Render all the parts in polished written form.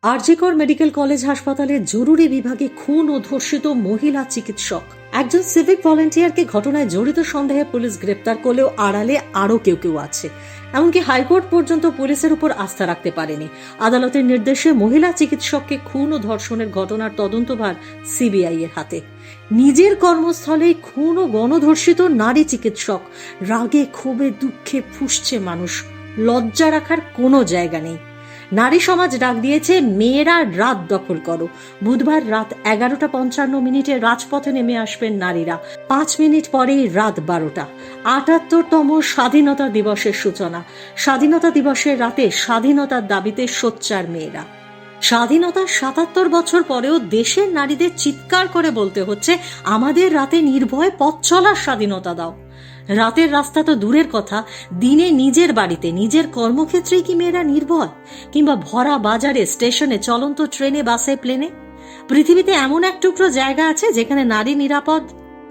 RG Kar medical college হাসপাতালে জরুরি বিভাগে খুন ও ধর্ষিত মহিলা চিকিৎসক। একজন সিভিক ভলেন্টিয়ারকে ঘটনায় জড়িত সন্দেহে পুলিশ গ্রেপ্তার করলেও আড়ালে আরও কেউ আছে। এমনকি হাইকোর্ট পর্যন্ত পুলিশের উপর আস্থা রাখতে পারেনি। আদালতের নির্দেশে মহিলা চিকিৎসককে খুন ও ধর্ষণের ঘটনার তদন্তভার সিবিআই এর হাতে। নিজের কর্মস্থলেই খুন ও গণধর্ষিত নারী চিকিৎসক। রাগে ক্ষোভে দুঃখে ফুঁসছে মানুষ। লজ্জা রাখার কোনো জায়গা নেই। নারী সমাজ ডাক দিয়েছে, মেয়েরা রাত দখল করো। বুধবার রাত 11:55 রাজপথে নেমে আসবেন নারীরা। 5 মিনিট পরেই রাত 12টা। 78তম স্বাধীনতা দিবসের সূচনা। স্বাধীনতা দিবসের রাতে স্বাধীনতার দাবিতে সোচ্চার মেয়েরা। স্বাধীনতার 77 বছর পরেও দেশের নারীদের চিৎকার করে বলতে হচ্ছে, আমাদের রাতে নির্ভয় পথ চলার স্বাধীনতা দাও। রাতের রাস্তা তো দূরের কথা, দিনে নিজের বাড়িতে নিজের কর্মক্ষেত্রেই কি মেয়েরা নির্ভয়? কিংবা ভরা বাজারে, স্টেশনে, চলন্ত ট্রেনে, বাসে, প্লেনে? পৃথিবীতে এমন এক টুকরো জায়গা আছে যেখানে নারী নিরাপদ।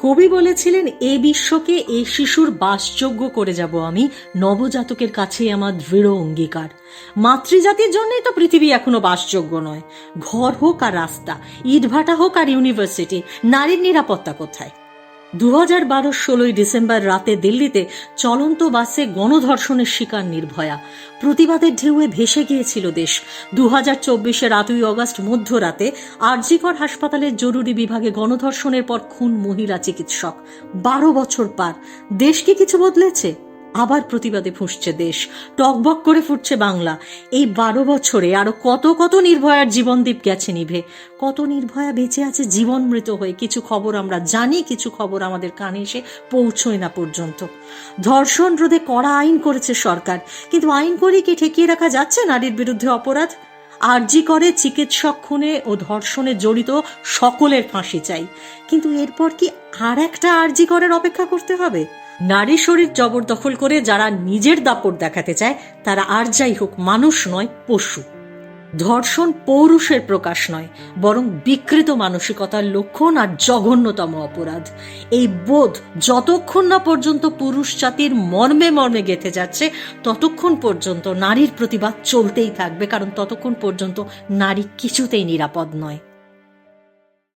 কবি বলেছিলেন, এ বিশ্বকে এই শিশুর বাসযোগ্য করে যাব আমি, নবজাতকের কাছেই আমার দৃঢ় অঙ্গীকার। মাতৃজাতির জন্যই তো পৃথিবী এখনো বাসযোগ্য নয়। ঘর হোক আর রাস্তা, ইটভাটা হোক আর ইউনিভার্সিটি, নারীর নিরাপত্তা কোথায়? 2012 16 ডিসেম্বর রাতে দিল্লিতে চলন্ত বাসে গণধর্ষণের শিকার নির্ভয়া। প্রতিবাদের ঢেউয়ে ভেসে গিয়েছিল দেশ। 2024 8ই অগস্ট মধ্যরাতে আরজিকর হাসপাতালের জরুরি বিভাগে গণধর্ষণের পর খুন মহিলা চিকিৎসক। 12 বছর পার। দেশ কি কিছু বদলেছে? আবার প্রতিবাদে ফুঁসছে দেশ, টকবক করে ফুটছে বাংলা। এই 12 বছরে আরো কত নির্ভয়ার জীবনদীপ গেছে নিভে। কত নির্ভয়া বেঁচে আছে জীবন মৃত হয়ে। কিছু খবর আমরা জানি, কিছু খবর আমাদের কানে এসে পৌঁছয় না পর্যন্ত। ধর্ষণ রোধে কড়া আইন করেছে সরকার, কিন্তু আইন করে কি ঠেকিয়ে রাখা যাচ্ছে নারীর বিরুদ্ধে অপরাধ? আরজি করে চিকিৎসক খুনে ও ধর্ষণে জড়িত সকলের ফাঁসি চাই, কিন্তু এরপর কি আর একটা আরজি করের অপেক্ষা করতে হবে? নারী শরীর জবরদখল করে যারা নিজের দাপট দেখাতে চায়, তারা আর যাই হোক মানুষ নয়, পশু। ধর্ষণ পৌরুষের প্রকাশ নয়, বরং বিকৃত মানসিকতার লক্ষণ আর জঘন্যতম অপরাধ। এই বোধ যতক্ষণ না পর্যন্ত পুরুষ জাতির মর্মে মর্মে গেঁথে যাচ্ছে, ততক্ষণ পর্যন্ত নারীর প্রতিবাদ চলতেই থাকবে, কারণ ততক্ষণ পর্যন্ত নারী কিছুতেই নিরাপদ নয়।